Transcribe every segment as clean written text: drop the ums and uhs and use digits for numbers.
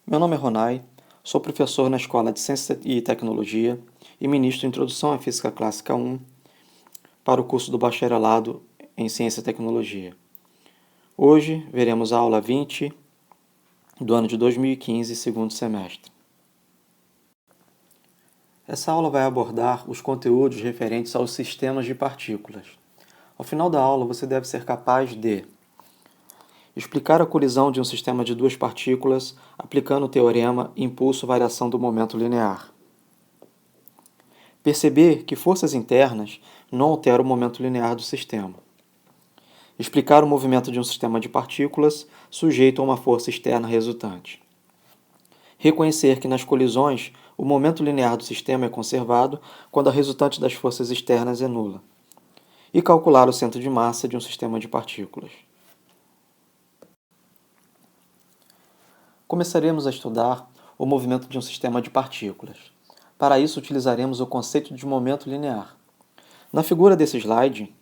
Meu nome é Ronai, sou professor na Escola de Ciência e Tecnologia e ministro Introdução à Física Clássica 1 para o curso do Bacharelado em Ciência e Tecnologia. Hoje veremos a aula 20 do ano de 2015, segundo semestre. Essa aula vai abordar os conteúdos referentes aos sistemas de partículas. Ao final da aula, você deve ser capaz de explicar a colisão de um sistema de duas partículas aplicando o teorema impulso-variação do momento linear. Perceber que forças internas não alteram o momento linear do sistema. Explicar o movimento de um sistema de partículas sujeito a uma força externa resultante. Reconhecer que nas colisões o momento linear do sistema é conservado quando a resultante das forças externas é nula. E calcular o centro de massa de um sistema de partículas. Começaremos a estudar o movimento de um sistema de partículas. Para isso, utilizaremos o conceito de momento linear. Na figura desse slide,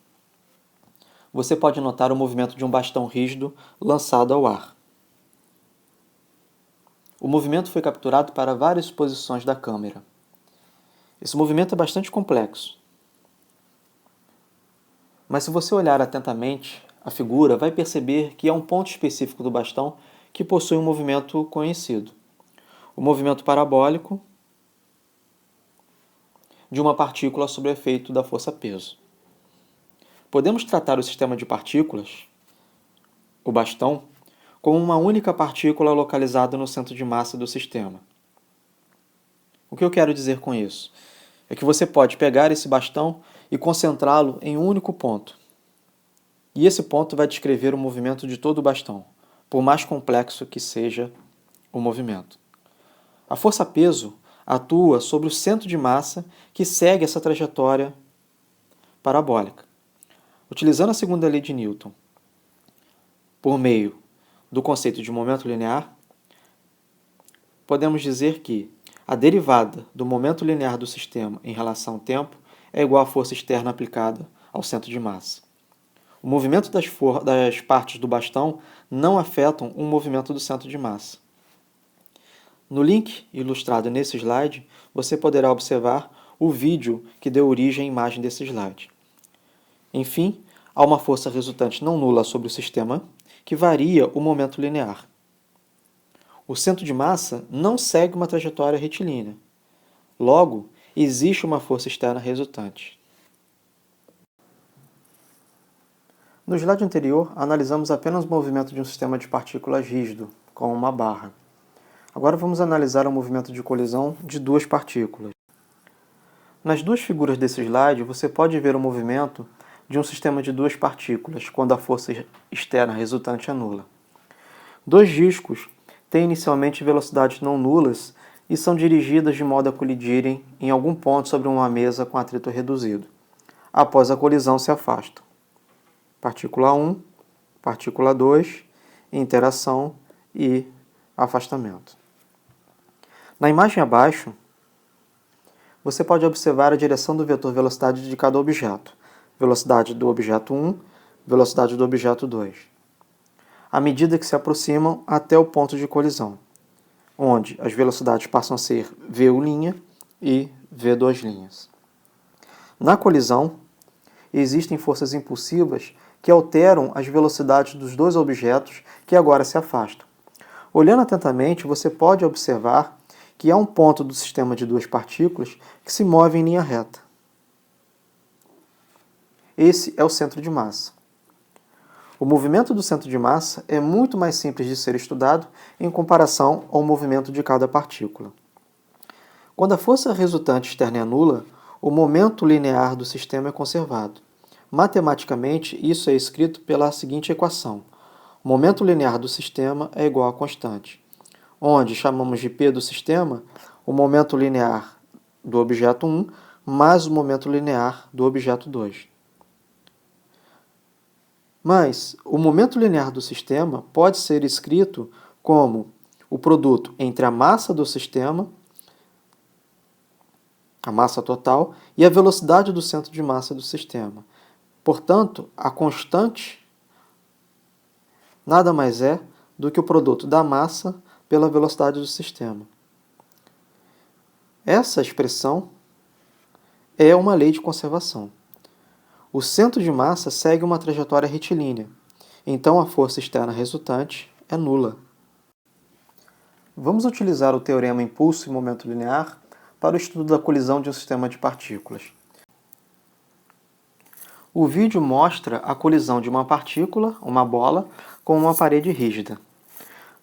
você pode notar o movimento de um bastão rígido lançado ao ar. O movimento foi capturado para várias posições da câmera. Esse movimento é bastante complexo. Mas se você olhar atentamente a figura, vai perceber que há um ponto específico do bastão que possui um movimento conhecido. O movimento parabólico de uma partícula sob o efeito da força-peso. Podemos tratar o sistema de partículas, o bastão, como uma única partícula localizada no centro de massa do sistema. O que eu quero dizer com isso? É que você pode pegar esse bastão e concentrá-lo em um único ponto. E esse ponto vai descrever o movimento de todo o bastão, por mais complexo que seja o movimento. A força-peso atua sobre o centro de massa que segue essa trajetória parabólica. Utilizando a segunda lei de Newton, por meio do conceito de momento linear, podemos dizer que a derivada do momento linear do sistema em relação ao tempo é igual à força externa aplicada ao centro de massa. O movimento das partes do bastão não afetam o movimento do centro de massa. No link ilustrado nesse slide, você poderá observar o vídeo que deu origem à imagem desse slide. Enfim, há uma força resultante não nula sobre o sistema que varia o momento linear. O centro de massa não segue uma trajetória retilínea. Logo, existe uma força externa resultante. No slide anterior, analisamos apenas o movimento de um sistema de partículas rígido, como uma barra. Agora vamos analisar o movimento de colisão de duas partículas. Nas duas figuras desse slide, você pode ver o movimento de um sistema de duas partículas, quando a força externa resultante é nula. Dois discos têm inicialmente velocidades não nulas e são dirigidas de modo a colidirem em algum ponto sobre uma mesa com atrito reduzido. Após a colisão, se afastam. Partícula 1, partícula 2, interação e afastamento. Na imagem abaixo, você pode observar a direção do vetor velocidade de cada objeto. Velocidade do objeto 1, velocidade do objeto 2. À medida que se aproximam até o ponto de colisão, onde as velocidades passam a ser v1' e v2'. Na colisão, existem forças impulsivas que alteram as velocidades dos dois objetos que agora se afastam. Olhando atentamente, você pode observar que há um ponto do sistema de duas partículas que se move em linha reta. Esse é o centro de massa. O movimento do centro de massa é muito mais simples de ser estudado em comparação ao movimento de cada partícula. Quando a força resultante externa é nula, o momento linear do sistema é conservado. Matematicamente, isso é escrito pela seguinte equação. O momento linear do sistema é igual à constante, onde chamamos de P do sistema o momento linear do objeto 1 mais o momento linear do objeto 2. Mas o momento linear do sistema pode ser escrito como o produto entre a massa do sistema, a massa total, e a velocidade do centro de massa do sistema. Portanto, a constante nada mais é do que o produto da massa pela velocidade do sistema. Essa expressão é uma lei de conservação. O centro de massa segue uma trajetória retilínea, então a força externa resultante é nula. Vamos utilizar o teorema impulso e momento linear para o estudo da colisão de um sistema de partículas. O vídeo mostra a colisão de uma partícula, uma bola, com uma parede rígida.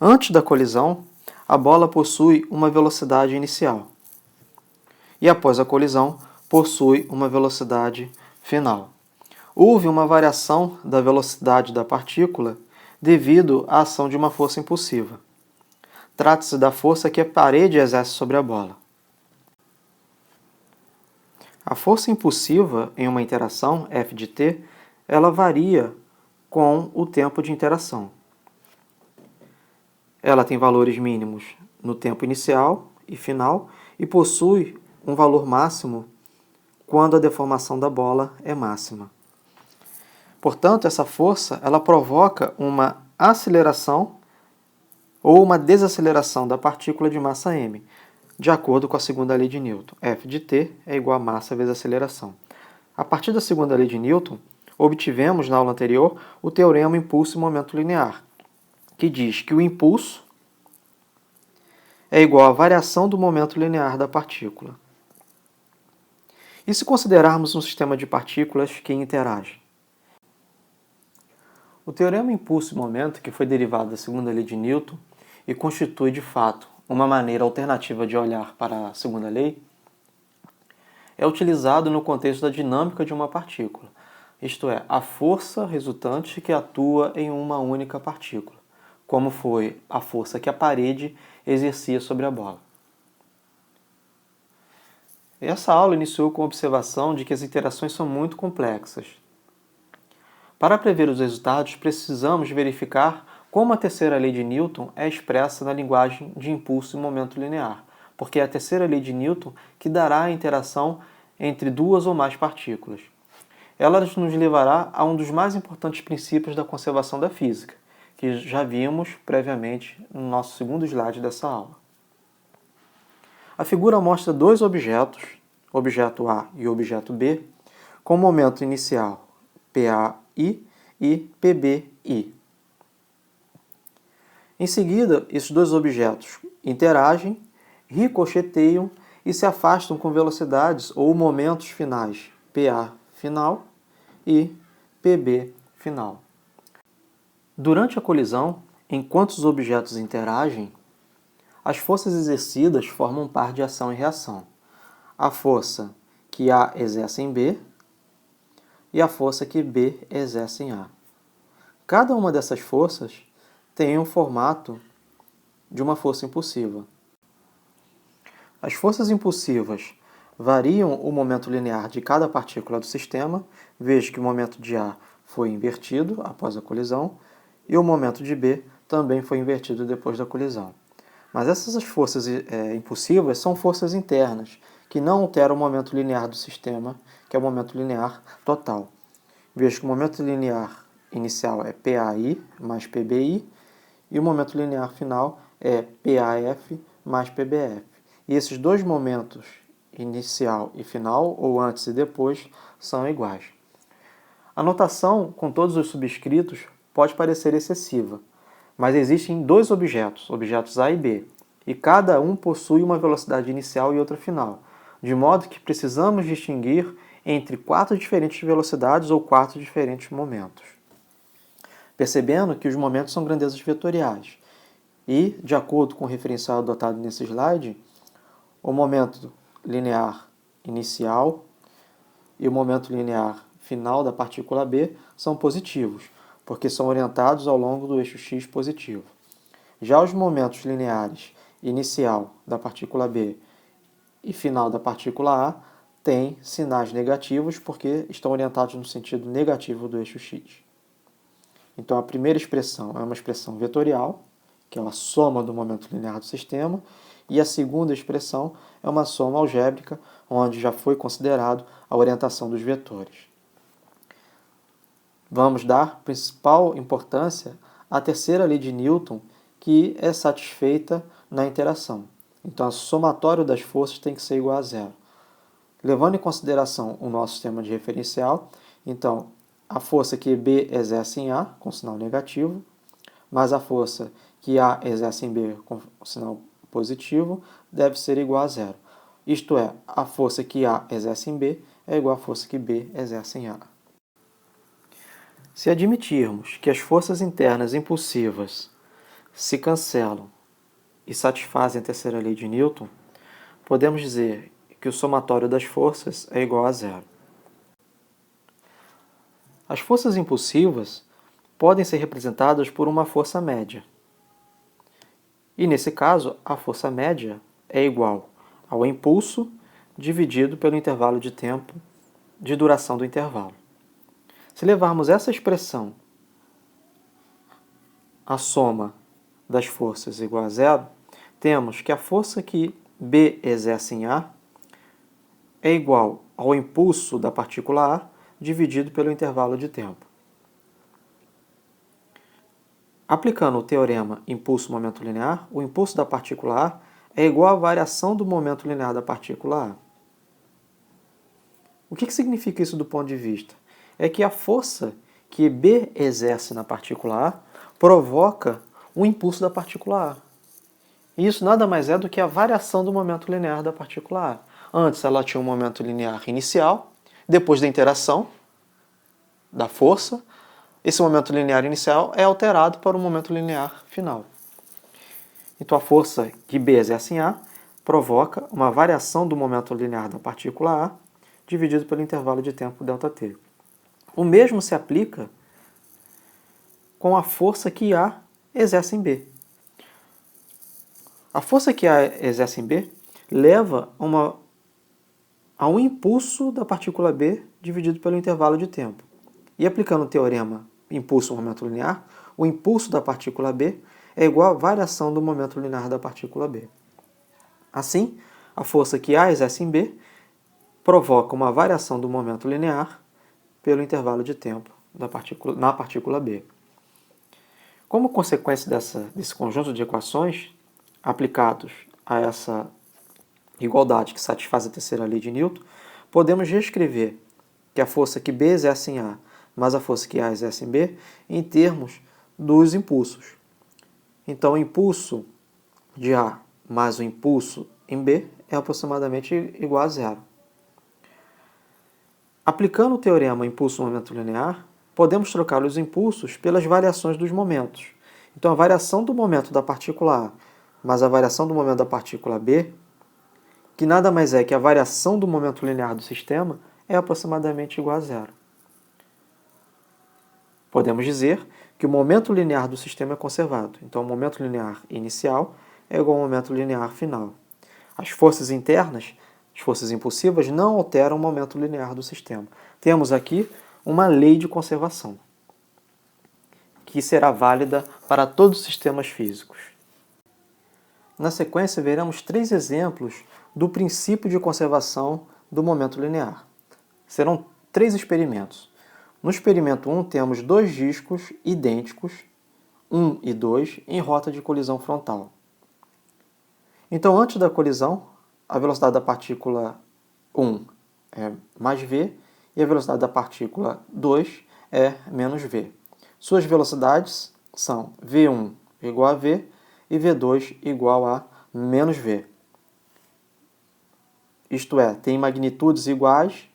Antes da colisão, a bola possui uma velocidade inicial e após a colisão, possui uma velocidade final. Houve uma variação da velocidade da partícula devido à ação de uma força impulsiva. Trata-se da força que a parede exerce sobre a bola. A força impulsiva em uma interação, F de t, ela varia com o tempo de interação. Ela tem valores mínimos no tempo inicial e final e possui um valor máximo quando a deformação da bola é máxima. Portanto, essa força ela provoca uma aceleração ou uma desaceleração da partícula de massa m, de acordo com a segunda lei de Newton. F de t é igual a massa vezes aceleração. A partir da segunda lei de Newton, obtivemos na aula anterior o teorema impulso e momento linear, que diz que o impulso é igual à variação do momento linear da partícula. E se considerarmos um sistema de partículas que interagem? O teorema impulso e momento, que foi derivado da segunda lei de Newton e constitui, de fato, uma maneira alternativa de olhar para a segunda lei, é utilizado no contexto da dinâmica de uma partícula, isto é, a força resultante que atua em uma única partícula, como foi a força que a parede exercia sobre a bola. Essa aula iniciou com a observação de que as interações são muito complexas. Para prever os resultados, precisamos verificar como a terceira lei de Newton é expressa na linguagem de impulso e momento linear, porque é a terceira lei de Newton que dará a interação entre duas ou mais partículas. Ela nos levará a um dos mais importantes princípios da conservação da física, que já vimos previamente no nosso segundo slide dessa aula. A figura mostra dois objetos, objeto A e objeto B, com momento inicial PAI e PBI. Em seguida, esses dois objetos interagem, ricocheteiam e se afastam com velocidades ou momentos finais PA final e PB final. Durante a colisão, enquanto os objetos interagem, as forças exercidas formam um par de ação e reação. A força que A exerce em B e a força que B exerce em A. Cada uma dessas forças tem um formato de uma força impulsiva. As forças impulsivas variam o momento linear de cada partícula do sistema, veja que o momento de A foi invertido após a colisão e o momento de B também foi invertido depois da colisão. Mas essas forças impulsivas são forças internas, que não alteram o momento linear do sistema, que é o momento linear total. Veja que o momento linear inicial é PAI mais PBI e o momento linear final é PAF mais PBF. E esses dois momentos, inicial e final, ou antes e depois, são iguais. A notação com todos os subscritos pode parecer excessiva, mas existem dois objetos A e B, e cada um possui uma velocidade inicial e outra final, de modo que precisamos distinguir entre 4 diferentes velocidades ou 4 diferentes momentos. Percebendo que os momentos são grandezas vetoriais, e, de acordo com o referencial adotado nesse slide, o momento linear inicial e o momento linear final da partícula B são positivos, porque são orientados ao longo do eixo x positivo. Já os momentos lineares inicial da partícula B e final da partícula A têm sinais negativos porque estão orientados no sentido negativo do eixo x. Então a primeira expressão é uma expressão vetorial, que é a soma do momento linear do sistema, e a segunda expressão é uma soma algébrica, onde já foi considerado a orientação dos vetores. Vamos dar principal importância à terceira lei de Newton, que é satisfeita na interação. Então, o somatório das forças tem que ser igual a zero. Levando em consideração o nosso sistema de referencial, então, a força que B exerce em A, com sinal negativo, mais a força que A exerce em B, com sinal positivo, deve ser igual a zero. Isto é, a força que A exerce em B é igual à força que B exerce em A. Se admitirmos que as forças internas impulsivas se cancelam e satisfazem a terceira lei de Newton, podemos dizer que o somatório das forças é igual a zero. As forças impulsivas podem ser representadas por uma força média. E, nesse caso, a força média é igual ao impulso dividido pelo intervalo de tempo de duração do intervalo. Se levarmos essa expressão à soma das forças igual a zero, temos que a força que B exerce em A é igual ao impulso da partícula A dividido pelo intervalo de tempo. Aplicando o teorema impulso-momento linear, o impulso da partícula A é igual à variação do momento linear da partícula A. O que significa isso do ponto de vista? É que a força que B exerce na partícula A provoca o impulso da partícula A. E isso nada mais é do que a variação do momento linear da partícula A. Antes ela tinha um momento linear inicial, depois da interação da força, esse momento linear inicial é alterado para o momento linear final. Então a força que B exerce em A provoca uma variação do momento linear da partícula A dividido pelo intervalo de tempo ΔT. O mesmo se aplica com a força que A exerce em B. A força que A exerce em B leva a um impulso da partícula B dividido pelo intervalo de tempo. E aplicando o teorema impulso-momento linear, o impulso da partícula B é igual à variação do momento linear da partícula B. Assim, a força que A exerce em B provoca uma variação do momento linear pelo intervalo de tempo na partícula B. Como consequência desse conjunto de equações, aplicados a essa igualdade que satisfaz a terceira lei de Newton, podemos reescrever que a força que B exerce em A mais a força que A exerce em B em termos dos impulsos. Então, o impulso de A mais o impulso em B é aproximadamente igual a zero. Aplicando o teorema impulso-momento linear, podemos trocar os impulsos pelas variações dos momentos. Então, a variação do momento da partícula A mais a variação do momento da partícula B, que nada mais é que a variação do momento linear do sistema, é aproximadamente igual a zero. Podemos dizer que o momento linear do sistema é conservado. Então, o momento linear inicial é igual ao momento linear final. As forças internas, as forças impulsivas, não alteram o momento linear do sistema. Temos aqui uma lei de conservação, que será válida para todos os sistemas físicos. Na sequência, veremos 3 exemplos do princípio de conservação do momento linear. Serão 3 experimentos. No experimento 1, temos 2 discos idênticos, 1 e 2, em rota de colisão frontal. Então, antes da colisão, a velocidade da partícula 1 é mais v e a velocidade da partícula 2 é menos v. Suas velocidades são v1 igual a v e v2 igual a menos v. Isto é, tem magnitudes iguais,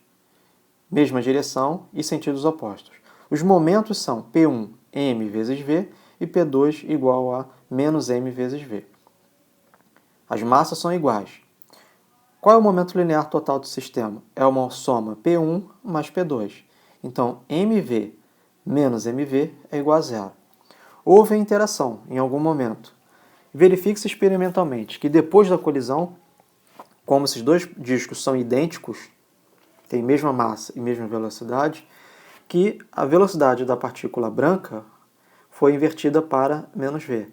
mesma direção e sentidos opostos. Os momentos são P1 m vezes v e P2 igual a menos m vezes v. As massas são iguais. Qual é o momento linear total do sistema? É uma soma P1 mais P2. Então, mv menos mv é igual a zero. Houve a interação em algum momento. Verifique-se experimentalmente que depois da colisão, como esses 2 discos são idênticos, têm mesma massa e mesma velocidade, que a velocidade da partícula branca foi invertida para menos v.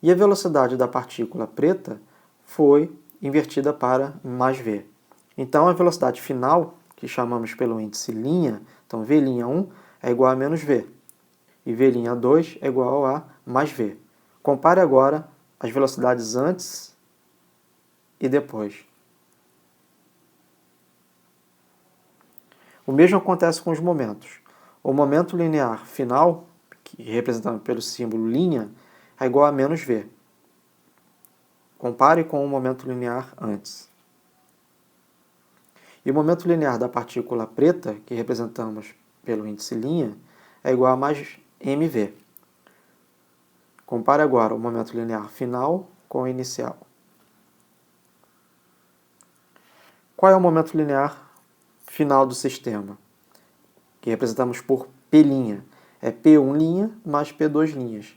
E a velocidade da partícula preta foi invertida para mais v. Então, a velocidade final, que chamamos pelo índice linha, então v'1 é igual a menos v, e v'2 é igual a mais v. Compare agora as velocidades antes e depois. O mesmo acontece com os momentos. O momento linear final, que é representado pelo símbolo linha, é igual a menos v. Compare com o momento linear antes. E o momento linear da partícula preta, que representamos pelo índice linha, é igual a mais mv. Compare agora o momento linear final com o inicial. Qual é o momento linear final do sistema? Que representamos por P'. É P1' mais P2',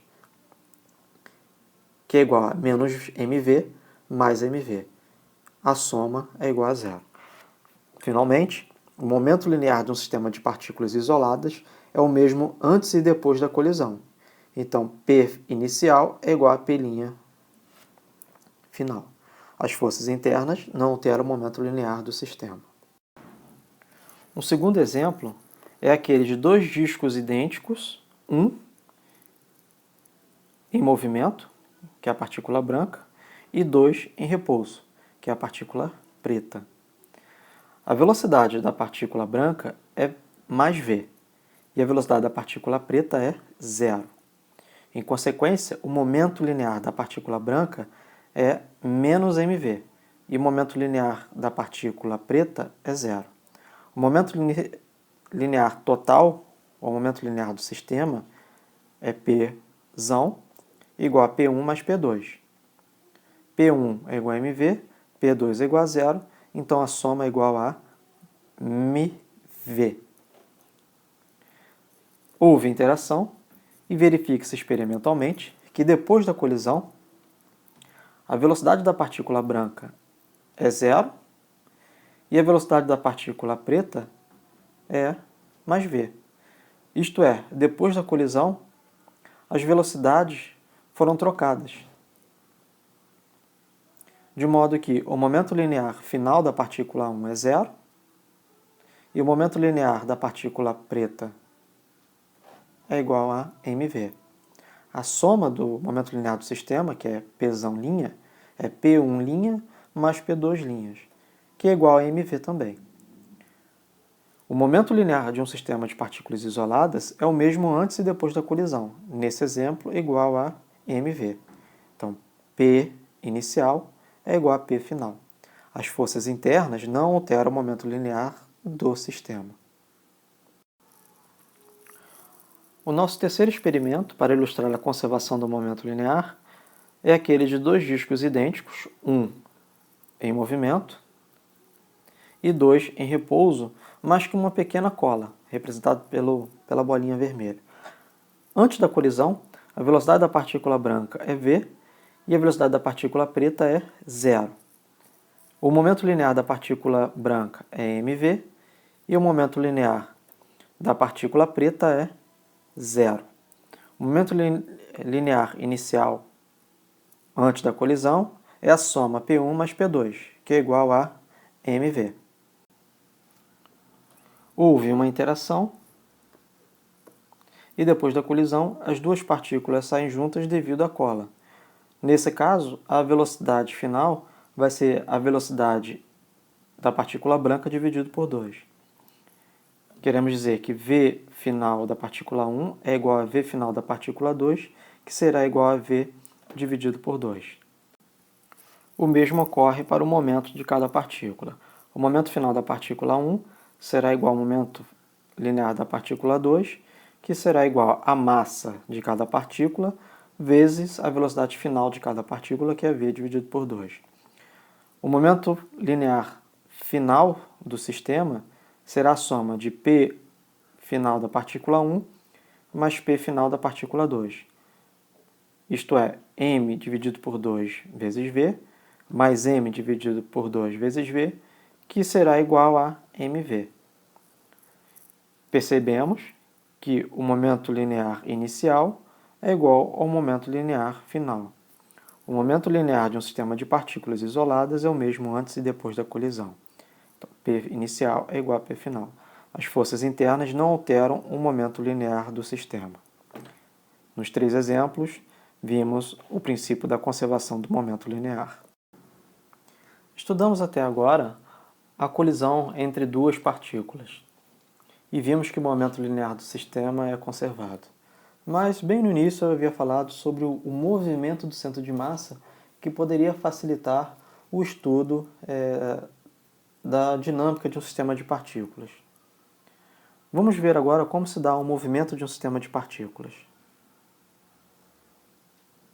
que é igual a menos mv mais mv. A soma é igual a zero. Finalmente, o momento linear de um sistema de partículas isoladas é o mesmo antes e depois da colisão. Então, P inicial é igual a P' final. As forças internas não alteram o momento linear do sistema. Um segundo exemplo é aquele de dois discos idênticos, um em movimento, que é a partícula branca, e dois em repouso, que é a partícula preta. A velocidade da partícula branca é mais v, e a velocidade da partícula preta é zero. Em consequência, o momento linear da partícula branca é menos mv, e o momento linear da partícula preta é zero. O momento linear total, ou momento linear do sistema, é P igual a P1 mais P2. P1 é igual a mv, P2 é igual a zero, então a soma é igual a mv. Houve interação e verifique-se experimentalmente que depois da colisão, a velocidade da partícula branca é zero e a velocidade da partícula preta é mais v. Isto é, depois da colisão, as velocidades foram trocadas. De modo que o momento linear final da partícula 1 é zero e o momento linear da partícula preta é igual a mv. A soma do momento linear do sistema, que é P', é P1' mais P2', que é igual a mv também. O momento linear de um sistema de partículas isoladas é o mesmo antes e depois da colisão. Nesse exemplo, igual a mv. Então, P inicial é igual a P final. As forças internas não alteram o momento linear do sistema. O nosso terceiro experimento, para ilustrar a conservação do momento linear, é aquele de dois discos idênticos, um em movimento e dois em repouso, mas com uma pequena cola, representada pela bolinha vermelha. Antes da colisão, a velocidade da partícula branca é v e a velocidade da partícula preta é zero. O momento linear da partícula branca é mv e o momento linear da partícula preta é zero. O momento linear inicial antes da colisão é a soma P1 mais P2, que é igual a mv. Houve uma interação e depois da colisão as duas partículas saem juntas devido à cola. Nesse caso, a velocidade final vai ser a velocidade da partícula branca dividido por 2. Queremos dizer que v final da partícula 1 é igual a v final da partícula 2, que será igual a v dividido por 2. O mesmo ocorre para o momento de cada partícula. O momento final da partícula 1 será igual ao momento linear da partícula 2, que será igual à massa de cada partícula vezes a velocidade final de cada partícula, que é v dividido por 2. O momento linear final do sistema será a soma de P final da partícula 1 mais P final da partícula 2. Isto é, m dividido por 2 vezes v, mais m dividido por 2 vezes v, que será igual a mv. Percebemos que o momento linear inicial é igual ao momento linear final. O momento linear de um sistema de partículas isoladas é o mesmo antes e depois da colisão. Então, P inicial é igual a P final. As forças internas não alteram o momento linear do sistema. Nos três exemplos, vimos o princípio da conservação do momento linear. Estudamos até agora a colisão entre duas partículas e vimos que o momento linear do sistema é conservado. Mas bem no início eu havia falado sobre o movimento do centro de massa que poderia facilitar o estudo da dinâmica de um sistema de partículas. Vamos ver agora como se dá o movimento de um sistema de partículas.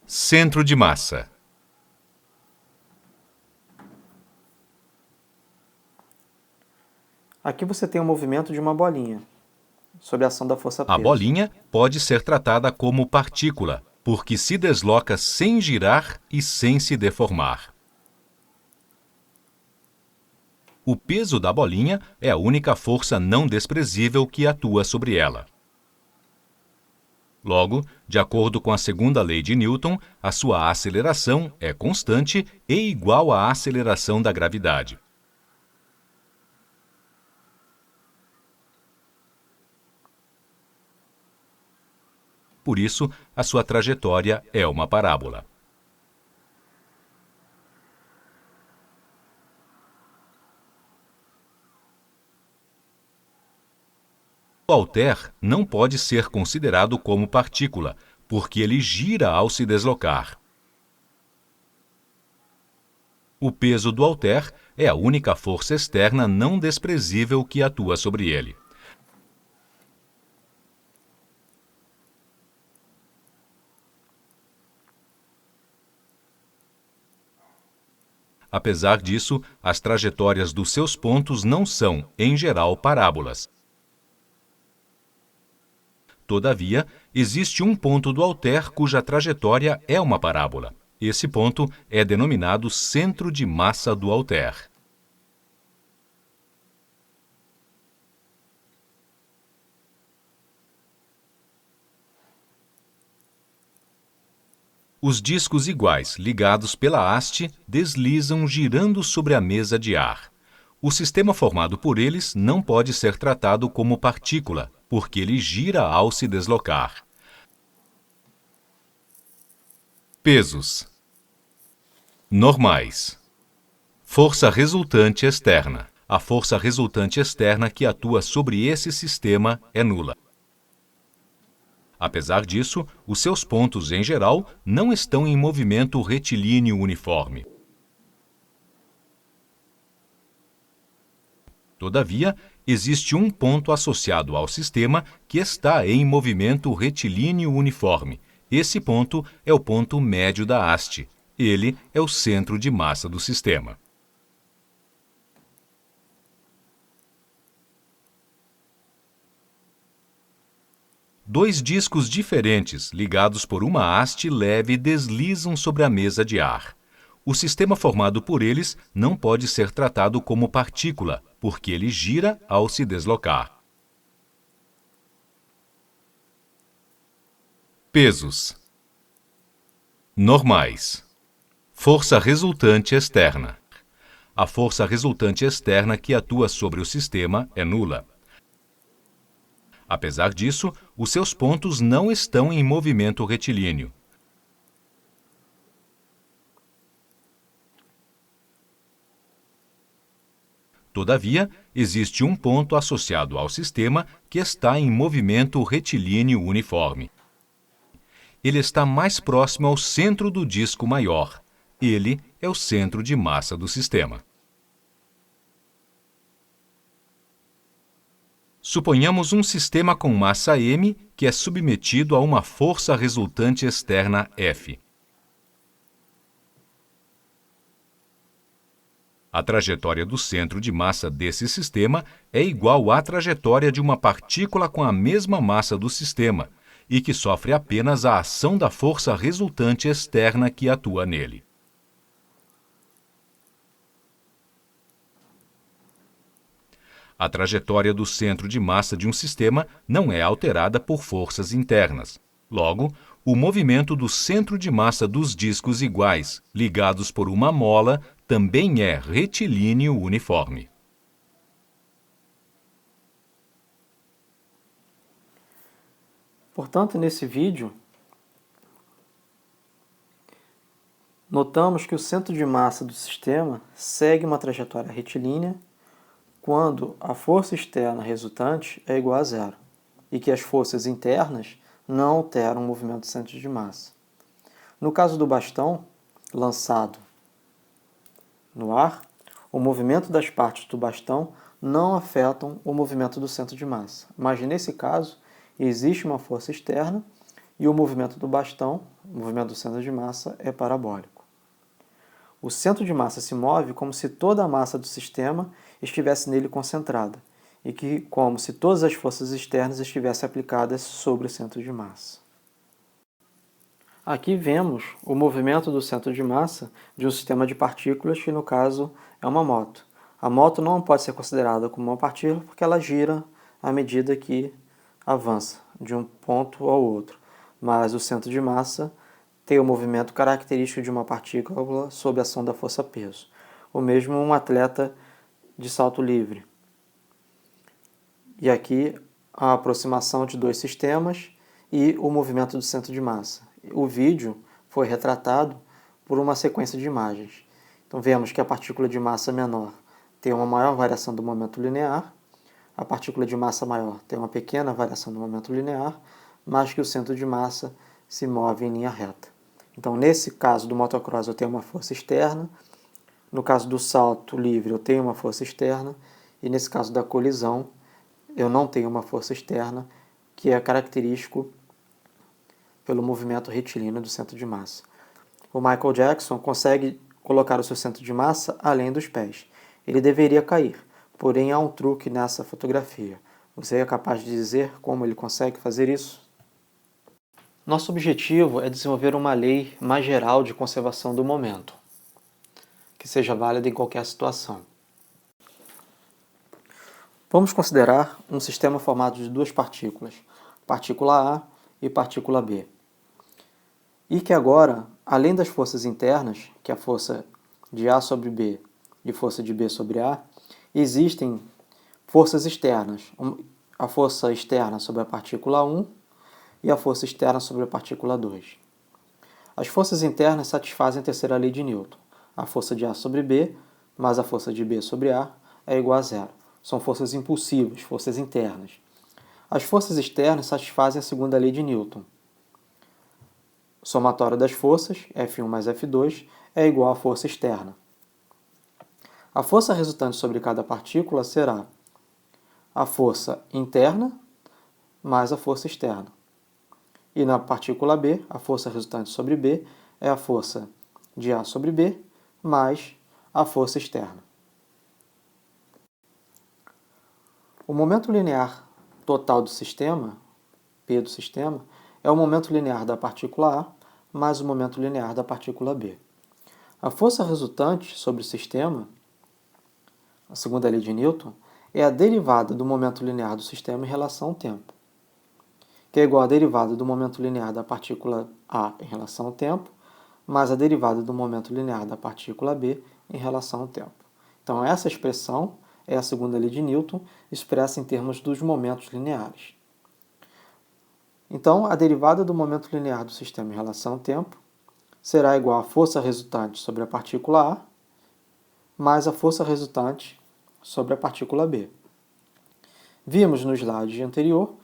Centro de massa. Aqui você tem o movimento de uma bolinha, sob a ação da força-peso. A bolinha pode ser tratada como partícula, porque se desloca sem girar e sem se deformar. O peso da bolinha é a única força não desprezível que atua sobre ela. Logo, de acordo com a segunda lei de Newton, a sua aceleração é constante e igual à aceleração da gravidade. Por isso, a sua trajetória é uma parábola. O halter não pode ser considerado como partícula, porque ele gira ao se deslocar. O peso do halter é a única força externa não desprezível que atua sobre ele. Apesar disso, as trajetórias dos seus pontos não são, em geral, parábolas. Todavia, existe um ponto do halter cuja trajetória é uma parábola. Esse ponto é denominado centro de massa do halter. Os discos iguais ligados pela haste deslizam girando sobre a mesa de ar. O sistema formado por eles não pode ser tratado como partícula, porque ele gira ao se deslocar. Pesos normais. Força resultante externa. A força resultante externa que atua sobre esse sistema é nula. Apesar disso, os seus pontos, em geral, não estão em movimento retilíneo uniforme. Todavia, existe um ponto associado ao sistema que está em movimento retilíneo uniforme. Esse ponto é o ponto médio da haste. Ele é o centro de massa do sistema. Dois discos diferentes, ligados por uma haste leve, deslizam sobre a mesa de ar. O sistema formado por eles não pode ser tratado como partícula, porque ele gira ao se deslocar. Pesos normais. Força resultante externa. A força resultante externa que atua sobre o sistema é nula. Apesar disso, os seus pontos não estão em movimento retilíneo. Todavia, existe um ponto associado ao sistema que está em movimento retilíneo uniforme. Ele está mais próximo ao centro do disco maior. Ele é o centro de massa do sistema. Suponhamos um sistema com massa m que é submetido a uma força resultante externa F. A trajetória do centro de massa desse sistema é igual à trajetória de uma partícula com a mesma massa do sistema e que sofre apenas a ação da força resultante externa que atua nele. A trajetória do centro de massa de um sistema não é alterada por forças internas. Logo, o movimento do centro de massa dos discos iguais, ligados por uma mola, também é retilíneo uniforme. Portanto, nesse vídeo, Notamos que o centro de massa do sistema segue uma trajetória retilínea quando a força externa resultante é igual a zero e que as forças internas não alteram o movimento do centro de massa. No caso do bastão lançado no ar, o movimento das partes do bastão não afetam o movimento do centro de massa, mas nesse caso existe uma força externa e o movimento do bastão, o movimento do centro de massa, é parabólico. O centro de massa se move como se toda a massa do sistema estivesse nele concentrada e como se todas as forças externas estivessem aplicadas sobre o centro de massa. Aqui vemos o movimento do centro de massa de um sistema de partículas que, no caso, é uma moto. A moto não pode ser considerada como uma partícula porque ela gira à medida que avança de um ponto ao outro, mas o centro de massa tem o movimento característico de uma partícula sob a ação da força-peso. O mesmo um atleta de salto livre. E aqui a aproximação de dois sistemas e o movimento do centro de massa. O vídeo foi retratado por uma sequência de imagens. Então vemos que a partícula de massa menor tem uma maior variação do momento linear, a partícula de massa maior tem uma pequena variação do momento linear, mas que o centro de massa se move em linha reta. Então, nesse caso do motocross, eu tenho uma força externa, no caso do salto livre, eu tenho uma força externa, e nesse caso da colisão, eu não tenho uma força externa, que é característico pelo movimento retilíneo do centro de massa. O Michael Jackson consegue colocar o seu centro de massa além dos pés. Ele deveria cair, porém há um truque nessa fotografia. Você é capaz de dizer como ele consegue fazer isso? Nosso objetivo é desenvolver uma lei mais geral de conservação do momento, que seja válida em qualquer situação. Vamos considerar um sistema formado de duas partículas, partícula A e partícula B. E que agora, além das forças internas, que é a força de A sobre B e força de B sobre A, existem forças externas. A força externa sobre a partícula 1 e a força externa sobre a partícula 2. As forças internas satisfazem a terceira lei de Newton. A força de A sobre B mais a força de B sobre A é igual a zero. São forças impulsivas, forças internas. As forças externas satisfazem a segunda lei de Newton. O somatório das forças, F1 mais F2, é igual à força externa. A força resultante sobre cada partícula será a força interna mais a força externa. E na partícula B, a força resultante sobre B é a força de A sobre B mais a força externa. O momento linear total do sistema, P do sistema, é o momento linear da partícula A mais o momento linear da partícula B. A força resultante sobre o sistema, a segunda lei de Newton, é a derivada do momento linear do sistema em relação ao tempo, que é igual à derivada do momento linear da partícula A em relação ao tempo, mais a derivada do momento linear da partícula B em relação ao tempo. Então, essa expressão é a segunda lei de Newton, expressa em termos dos momentos lineares. Então, a derivada do momento linear do sistema em relação ao tempo será igual à força resultante sobre a partícula A mais a força resultante sobre a partícula B. Vimos no slide anterior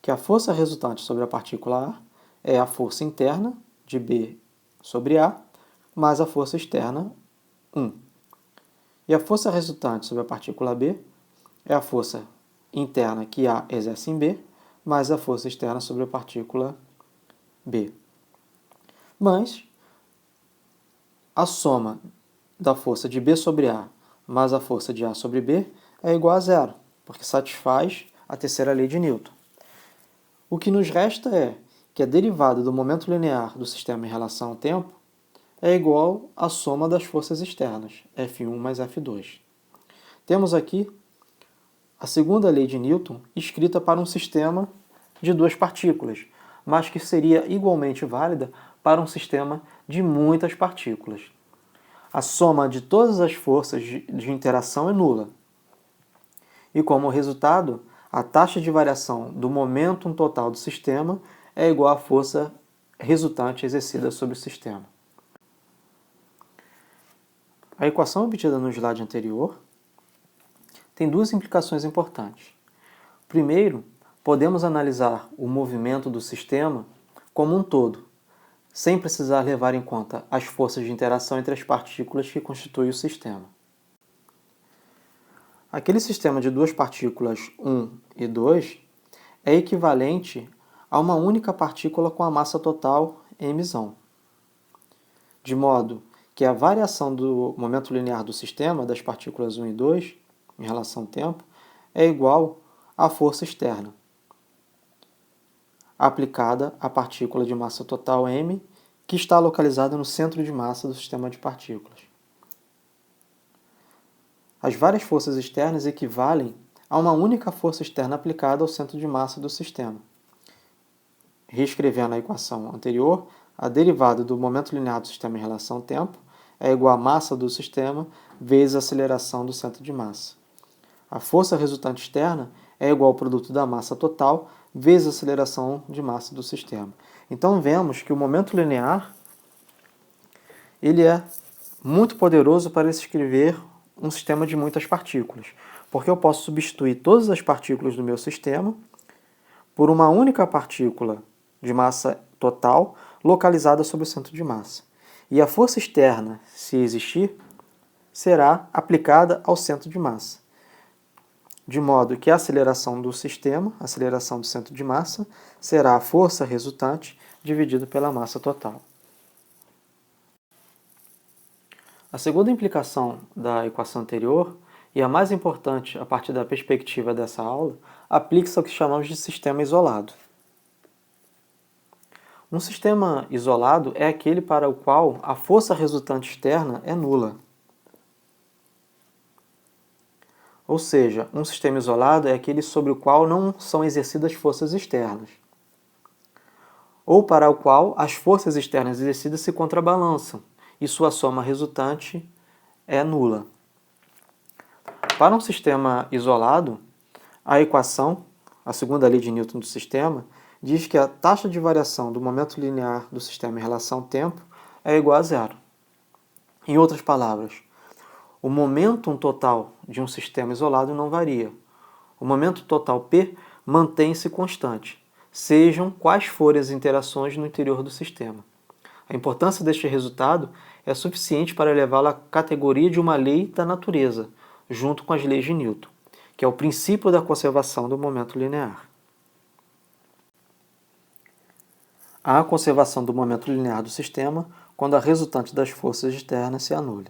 que a força resultante sobre a partícula A é a força interna de B sobre A mais a força externa 1. E a força resultante sobre a partícula B é a força interna que A exerce em B mais a força externa sobre a partícula B. Mas a soma da força de B sobre A mais a força de A sobre B é igual a zero, porque satisfaz a terceira lei de Newton. O que nos resta é que a derivada do momento linear do sistema em relação ao tempo é igual à soma das forças externas, F1 mais F2. Temos aqui a segunda lei de Newton escrita para um sistema de duas partículas, mas que seria igualmente válida para um sistema de muitas partículas. A soma de todas as forças de interação é nula. E como resultado, a taxa de variação do momento total do sistema é igual à força resultante exercida sobre o sistema. A equação obtida no slide anterior tem duas implicações importantes. Primeiro, podemos analisar o movimento do sistema como um todo, sem precisar levar em conta as forças de interação entre as partículas que constituem o sistema. Aquele sistema de duas partículas 1 e 2 é equivalente a uma única partícula com a massa total m², de modo que a variação do momento linear do sistema das partículas 1 e 2 em relação ao tempo é igual à força externa aplicada à partícula de massa total m, que está localizada no centro de massa do sistema de partículas. As várias forças externas equivalem a uma única força externa aplicada ao centro de massa do sistema. Reescrevendo a equação anterior, a derivada do momento linear do sistema em relação ao tempo é igual à massa do sistema vezes a aceleração do centro de massa. A força resultante externa é igual ao produto da massa total vezes a aceleração de massa do sistema. Então vemos que o momento linear ele é muito poderoso para descrever um sistema de muitas partículas, porque eu posso substituir todas as partículas do meu sistema por uma única partícula de massa total localizada sobre o centro de massa. E a força externa, se existir, será aplicada ao centro de massa, de modo que a aceleração do sistema, a aceleração do centro de massa, será a força resultante dividida pela massa total. A segunda implicação da equação anterior, e a mais importante a partir da perspectiva dessa aula, aplica-se ao que chamamos de sistema isolado. Um sistema isolado é aquele para o qual a força resultante externa é nula. Ou seja, um sistema isolado é aquele sobre o qual não são exercidas forças externas, ou para o qual as forças externas exercidas se contrabalançam e sua soma resultante é nula. Para um sistema isolado, a equação, a segunda lei de Newton do sistema, diz que a taxa de variação do momento linear do sistema em relação ao tempo é igual a zero. Em outras palavras, o momento total de um sistema isolado não varia. O momento total P mantém-se constante, sejam quais forem as interações no interior do sistema. A importância deste resultado é suficiente para elevá-lo à categoria de uma lei da natureza, junto com as leis de Newton, que é o princípio da conservação do momento linear. Há a conservação do momento linear do sistema quando a resultante das forças externas se anula.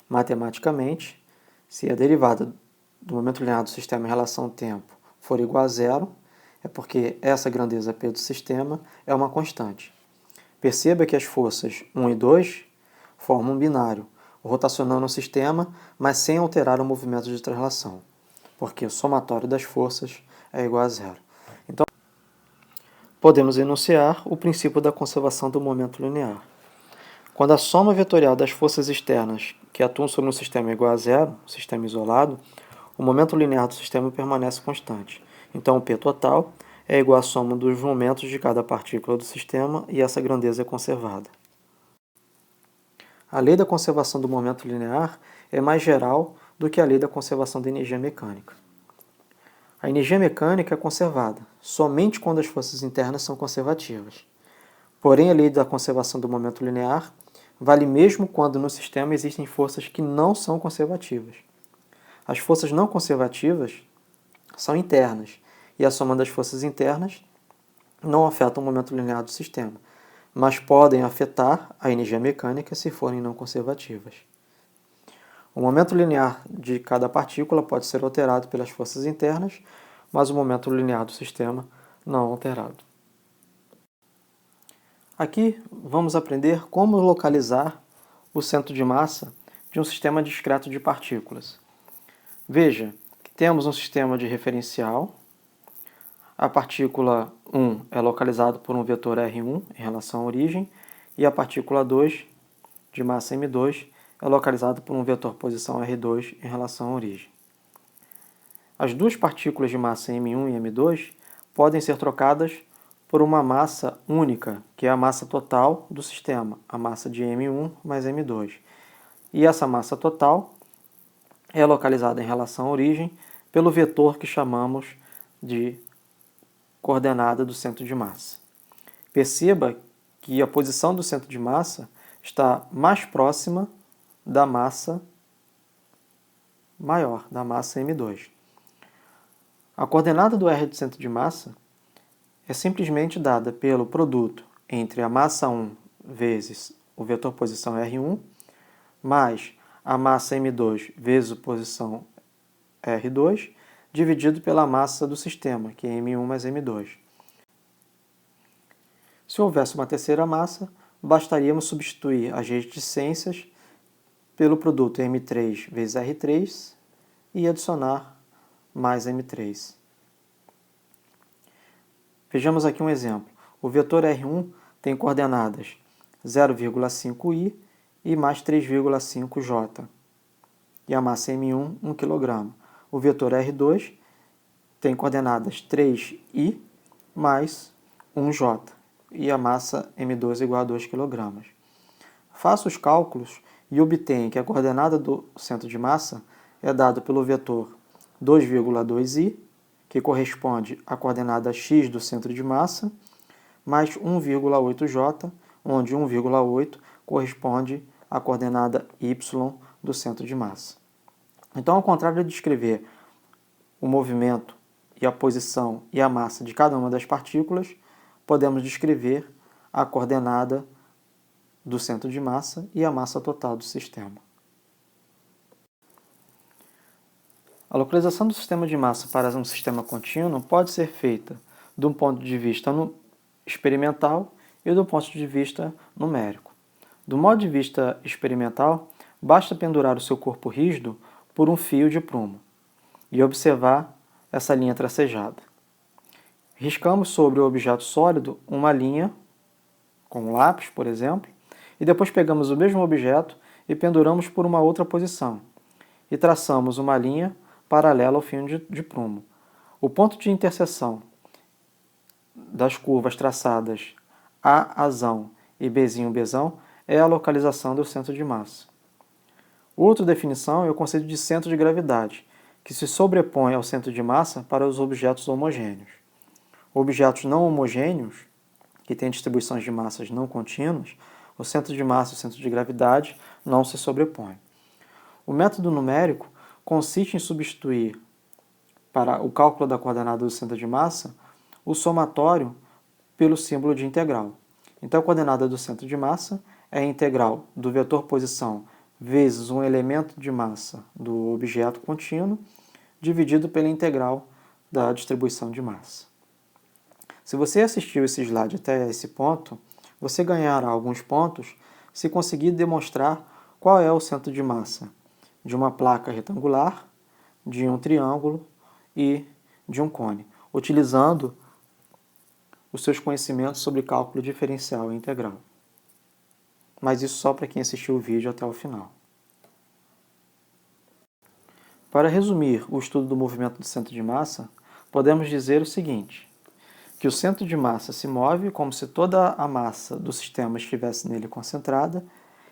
Matematicamente, se a derivada do momento linear do sistema em relação ao tempo for igual a zero, é porque essa grandeza P do sistema é uma constante. Perceba que as forças 1 e 2 formam um binário, rotacionando o sistema, mas sem alterar o movimento de translação, porque o somatório das forças é igual a zero. Então, podemos enunciar o princípio da conservação do momento linear. Quando a soma vetorial das forças externas que atuam sobre um sistema é igual a zero, sistema isolado, o momento linear do sistema permanece constante. Então, o P total é igual à soma dos momentos de cada partícula do sistema e essa grandeza é conservada. A lei da conservação do momento linear é mais geral do que a lei da conservação da energia mecânica. A energia mecânica é conservada somente quando as forças internas são conservativas. Porém, a lei da conservação do momento linear vale mesmo quando no sistema existem forças que não são conservativas. As forças não conservativas são internas, e a soma das forças internas não afeta o momento linear do sistema, mas podem afetar a energia mecânica se forem não conservativas. O momento linear de cada partícula pode ser alterado pelas forças internas, mas o momento linear do sistema não alterado. Aqui vamos aprender como localizar o centro de massa de um sistema discreto de partículas. Veja que temos um sistema de referencial. A partícula 1 é localizada por um vetor R1 em relação à origem, e a partícula 2, de massa M2, é localizada por um vetor posição R2 em relação à origem. As duas partículas de massa M1 e M2 podem ser trocadas por uma massa única, que é a massa total do sistema, a massa de M1 mais M2. E essa massa total é localizada em relação à origem pelo vetor que chamamos de coordenada do centro de massa. Perceba que a posição do centro de massa está mais próxima da massa maior, da massa M2. A coordenada do R do centro de massa é simplesmente dada pelo produto entre a massa 1 vezes o vetor posição R1, mais a massa M2 vezes a posição R2, dividido pela massa do sistema, que é M1 mais M2. Se houvesse uma terceira massa, bastaríamos substituir as reticências pelo produto M3 vezes R3 e adicionar mais M3. Vejamos aqui um exemplo. O vetor R1 tem coordenadas 0,5i e mais 3,5j. E a massa M1, 1 kg. O vetor R2 tem coordenadas 3i mais 1j. E a massa M2 é igual a 2 kg. Faça os cálculos e obtenha que a coordenada do centro de massa é dada pelo vetor 2,2i, que corresponde à coordenada x do centro de massa, mais 1,8j, onde 1,8 corresponde à coordenada y do centro de massa. Então, ao contrário de descrever o movimento e a posição e a massa de cada uma das partículas, podemos descrever a coordenada do centro de massa e a massa total do sistema. A localização do sistema de massa para um sistema contínuo pode ser feita de um ponto de vista experimental e do ponto de vista numérico. Do modo de vista experimental, basta pendurar o seu corpo rígido por um fio de prumo e observar essa linha tracejada. Riscamos sobre o objeto sólido uma linha, com um lápis, por exemplo, e depois pegamos o mesmo objeto e penduramos por uma outra posição, e traçamos uma linha paralela ao fio de prumo. O ponto de interseção das curvas traçadas A-azão e B-bezão é a localização do centro de massa. Outra definição é o conceito de centro de gravidade, que se sobrepõe ao centro de massa para os objetos homogêneos. Objetos não homogêneos, que têm distribuições de massas não contínuas, o centro de massa e o centro de gravidade não se sobrepõem. O método numérico consiste em substituir, para o cálculo da coordenada do centro de massa, o somatório pelo símbolo de integral. Então, a coordenada do centro de massa é a integral do vetor posição vezes um elemento de massa do objeto contínuo, dividido pela integral da distribuição de massa. Se você assistiu esse slide até esse ponto, você ganhará alguns pontos se conseguir demonstrar qual é o centro de massa de uma placa retangular, de um triângulo e de um cone, utilizando os seus conhecimentos sobre cálculo diferencial e integral. Mas isso só para quem assistiu o vídeo até o final. Para resumir o estudo do movimento do centro de massa, podemos dizer o seguinte, que o centro de massa se move como se toda a massa do sistema estivesse nele concentrada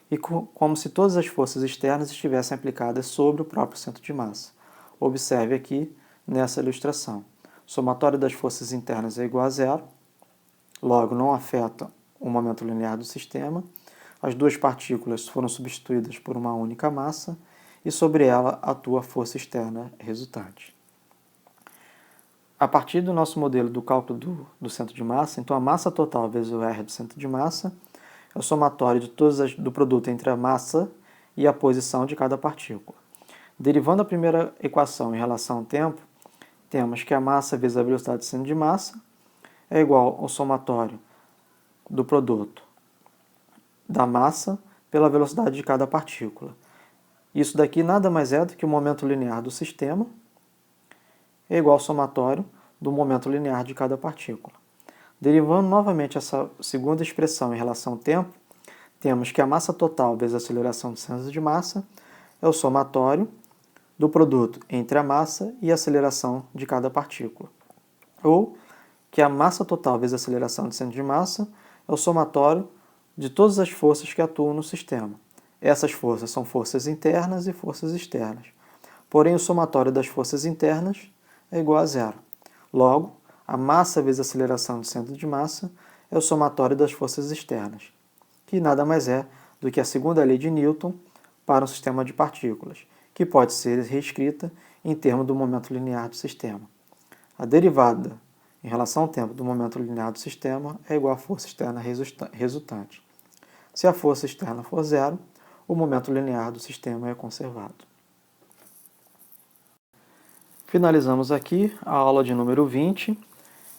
e como se todas as forças externas estivessem aplicadas sobre o próprio centro de massa. Observe aqui nessa ilustração. O somatório das forças internas é igual a zero, logo não afeta o momento linear do sistema. As duas partículas foram substituídas por uma única massa e sobre ela atua a força externa resultante. A partir do nosso modelo do cálculo do centro de massa, então a massa total vezes o R do centro de massa é o somatório do produto entre a massa e a posição de cada partícula. Derivando a primeira equação em relação ao tempo, temos que a massa vezes a velocidade do centro de massa é igual ao somatório do produto da massa pela velocidade de cada partícula. Isso daqui nada mais é do que o momento linear do sistema é igual ao somatório do momento linear de cada partícula. Derivando novamente essa segunda expressão em relação ao tempo, temos que a massa total vezes a aceleração do centro de massa é o somatório do produto entre a massa e a aceleração de cada partícula. Ou que a massa total vezes a aceleração do centro de massa é o somatório de todas as forças que atuam no sistema. Essas forças são forças internas e forças externas. Porém, o somatório das forças internas é igual a zero. Logo, a massa vezes a aceleração do centro de massa é o somatório das forças externas, que nada mais é do que a segunda lei de Newton para um sistema de partículas, que pode ser reescrita em termos do momento linear do sistema. A derivada em relação ao tempo do momento linear do sistema é igual à força externa resultante. Se a força externa for zero, o momento linear do sistema é conservado. Finalizamos aqui a aula de número 20.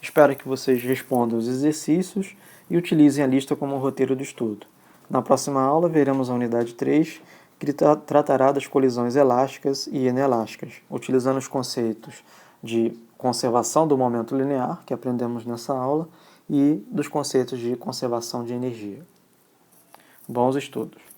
Espero que vocês respondam os exercícios e utilizem a lista como roteiro de estudo. Na próxima aula, veremos a unidade 3, que tratará das colisões elásticas e inelásticas, utilizando os conceitos de conservação do momento linear, que aprendemos nessa aula, e dos conceitos de conservação de energia. Bons estudos!